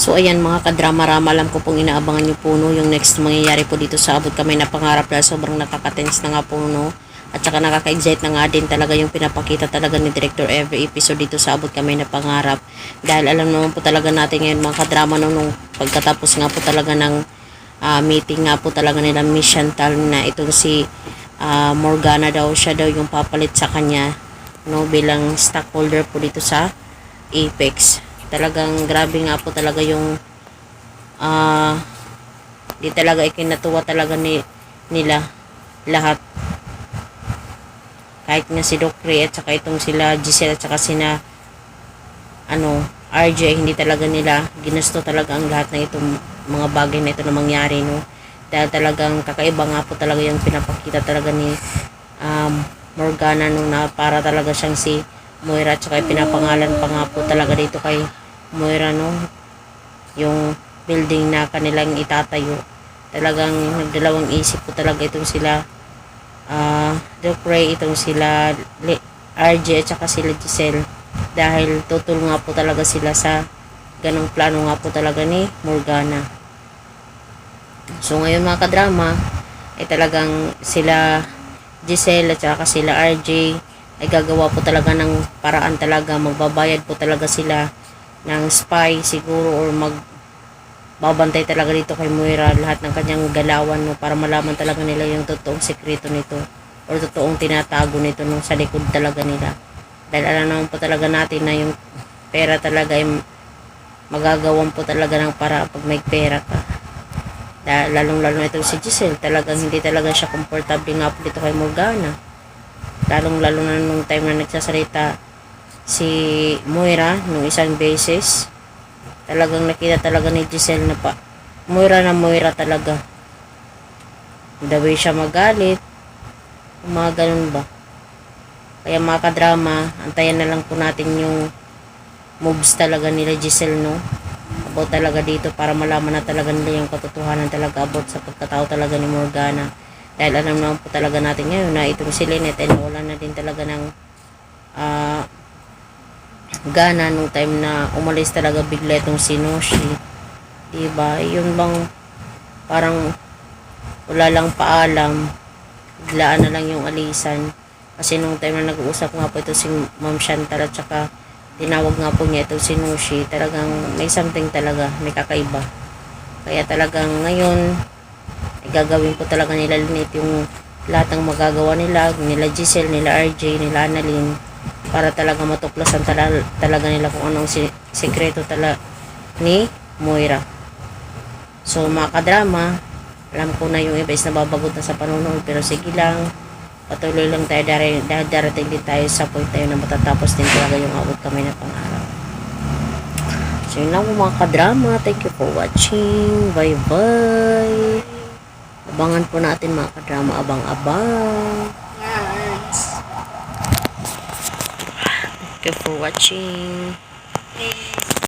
So ayan mga kadrama-rama, alam ko pong inaabangan nyo po no, yung next mangyayari po dito sa Abot Kamay na Pangarap, dahil sobrang nakaka-tense na nga po no. At saka nakaka-excite na nga din talaga yung pinapakita talaga ni Director every episode dito sa Abot Kamay na Pangarap. Dahil alam naman po talaga natin ngayon mga kadrama no, nung pagkatapos nga po talaga ng meeting nga po talaga nila Miss Chantal na itong si Morgana daw, siya daw yung papalit sa kanya no, bilang stockholder po dito sa Apex. Talagang grabe nga po talaga yung di talaga ikinatuwa talaga nila lahat, kahit nga si Doc Ray at saka itong sila Giselle at saka sina RJ, hindi talaga nila ginusto talaga ang lahat ng itong mga bagay na ito na mangyari no, dahil talagang kakaiba nga po talaga yung pinapakita talaga ni Morgana no, na para talaga siyang si Moira, at saka pinapangalan pa nga po talaga dito kay Moira no, yung building na kanilang itatayo. Talagang nagdalawang isip po talaga itong sila Doc Ray, itong sila RJ at saka sila Giselle, dahil tutol nga po talaga sila sa ganong plano nga po talaga ni Morgana. So ngayon mga kadrama ay talagang sila Giselle at saka sila RJ ay gagawa po talaga ng paraan talaga, magbabayad po talaga sila ng spy siguro, or magbabantay talaga dito kay Moira lahat ng kanyang galawan no, para malaman talaga nila yung totoong sekreto nito or totoong tinatago nito no, sa likod talaga nila. Dahil alam naman po talaga natin na yung pera talaga ay magagawan po talaga ng para pag may pera ka. Dahil lalong-lalo na itong si Giselle, talagang hindi talaga siya comfortable nga po dito kay Morgana. Lalong-lalo na nung time na nagsasalita si Moira nung isang beses, talagang nakita talaga ni Giselle na pa Moira na Moira talaga, the way siya magalit, mga ganun ba. Kaya mga kadrama, antayan na lang po natin yung moves talaga nila Giselle no, about talaga dito, para malaman na talaga nila yung katotohanan talaga about sa pagkatao talaga ni Morgana. Dahil alam naman po talaga natin ngayon na itong si Lynette ay nawalan na din talaga ng gana nung time na umalis talaga bigla itong si Noshi, diba? Yun bang parang wala lang paalam, biglaan na lang yung alisan. Kasi nung time na nag-uusap nga po ito si Ma'am Chantal at saka tinawag nga po niya itong si Noshi, talagang may something talaga, may kakaiba. Kaya talagang ngayon ay gagawin po talaga nila Lynette yung lahat ng magagawa nila Giselle, nila RJ, nila Annalyn, para talaga matuklasan talaga nila kung anong sekreto talaga ni Moira. So mga kadrama, alam ko na yung iba is nababagot na sa panonood, pero sige lang, patuloy lang tayo dahil darating din tayo sa point tayo na matatapos din talaga yung Abot Kamay na Pangarap. So yun lang mga kadrama, thank you for watching, bye bye. Abangan po natin mga kadrama, abang-abang. Thank you for watching.